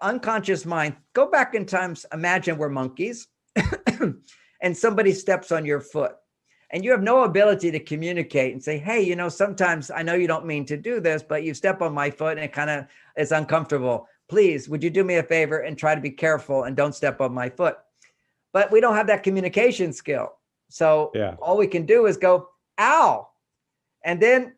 unconscious mind, go back in time, imagine we're monkeys and somebody steps on your foot and you have no ability to communicate and say, hey, you know, sometimes I know you don't mean to do this, but you step on my foot and it kind of is uncomfortable. Please, would you do me a favor and try to be careful and don't step on my foot? But we don't have that communication skill. So all we can do is go, ow. And then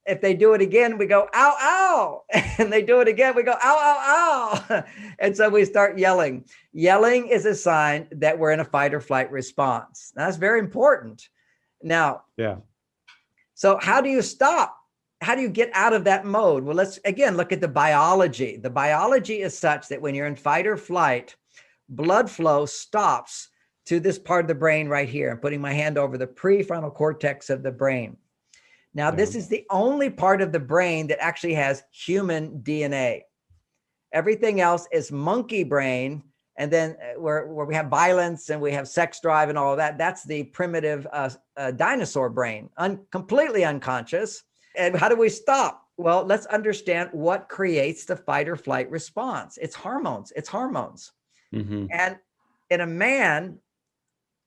if they do it again, we go, ow, ow. And they do it again, we go, ow, ow, ow. And so we start yelling. Yelling is a sign that we're in a fight or flight response. Now, that's very important. Now, so how do you stop? How do you get out of that mode? Well, let's again look at the biology. The biology is such that when you're in fight or flight, blood flow stops to this part of the brain right here. I'm putting my hand over the prefrontal cortex of the brain. Now, this is the only part of the brain that actually has human DNA. Everything else is monkey brain. And then where we have violence and we have sex drive and all of that, that's the primitive dinosaur brain, completely unconscious. And how do we stop? Well, let's understand what creates the fight or flight response. It's hormones. It's hormones. And in a man,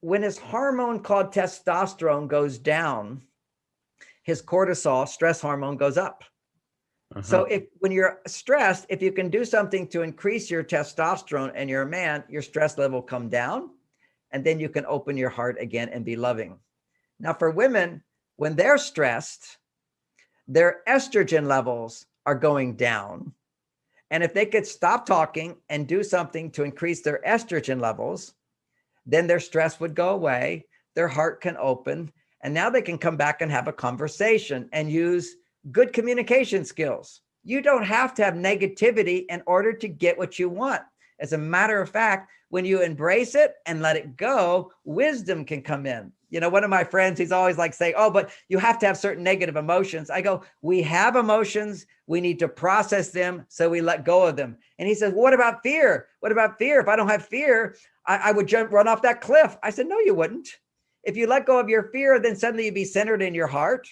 when his hormone called testosterone goes down, his cortisol, stress hormone, goes up. So when you're stressed, if you can do something to increase your testosterone and you're a man, your stress level come down, and then you can open your heart again and be loving. Now, for women, when they're stressed, their estrogen levels are going down. And if they could stop talking and do something to increase their estrogen levels, then their stress would go away, their heart can open, and now they can come back and have a conversation and use good communication skills. You don't have to have negativity in order to get what you want. As a matter of fact, when you embrace it and let it go, wisdom can come in. You know, one of my friends, he's always like saying, oh, but you have to have certain negative emotions. I go, we have emotions. We need to process them so we let go of them. And he says, well, what about fear? What about fear? If I don't have fear, I would run off that cliff. I said, no, you wouldn't. If you let go of your fear, then suddenly you'd be centered in your heart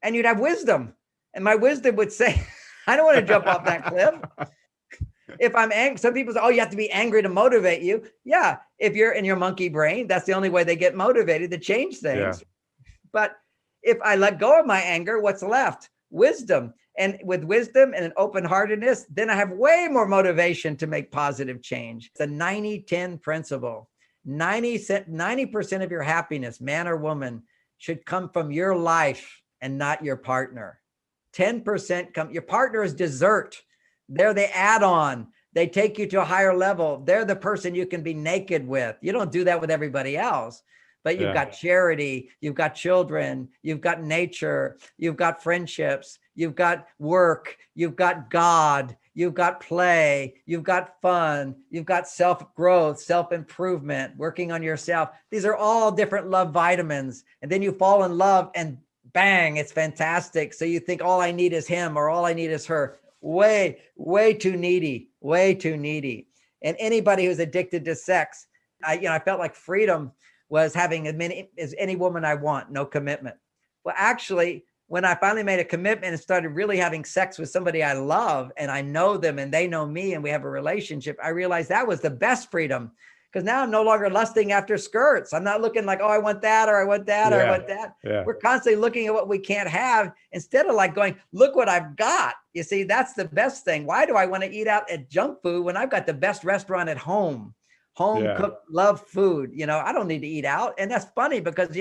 and you'd have wisdom. And my wisdom would say, I don't want to jump off that cliff. If I'm angry, some people say, oh, you have to be angry to motivate you. Yeah. If you're in your monkey brain, that's the only way they get motivated to change things. But if I let go of my anger, what's left? Wisdom. And with wisdom and an open-heartedness, then I have way more motivation to make positive change. It's a 90-10 principle. 90% of your happiness, man or woman, should come from your life and not your partner. 10% your partner is dessert. They're the add-on. They take you to a higher level. They're the person you can be naked with. You don't do that with everybody else, but you've got charity, you've got children, you've got nature, you've got friendships, you've got work, you've got God, you've got play, you've got fun, you've got self-growth, self-improvement, working on yourself. These are all different love vitamins. And then you fall in love and bang, it's fantastic. So you think all I need is him or all I need is her. Way too needy, way too needy. And anybody who's addicted to sex, I felt like freedom was having as any woman I want, no commitment. Well, actually, when I finally made a commitment and started really having sex with somebody I love and I know them and they know me and we have a relationship, I realized that was the best freedom. Because now I'm no longer lusting after skirts. I'm not looking like, oh, I want that, or I want that, or I want that. We're constantly looking at what we can't have instead of like going, look what I've got. You see, that's the best thing. Why do I want to eat out at junk food when I've got the best restaurant at home? Home cooked, love food. You know, I don't need to eat out. And that's funny because,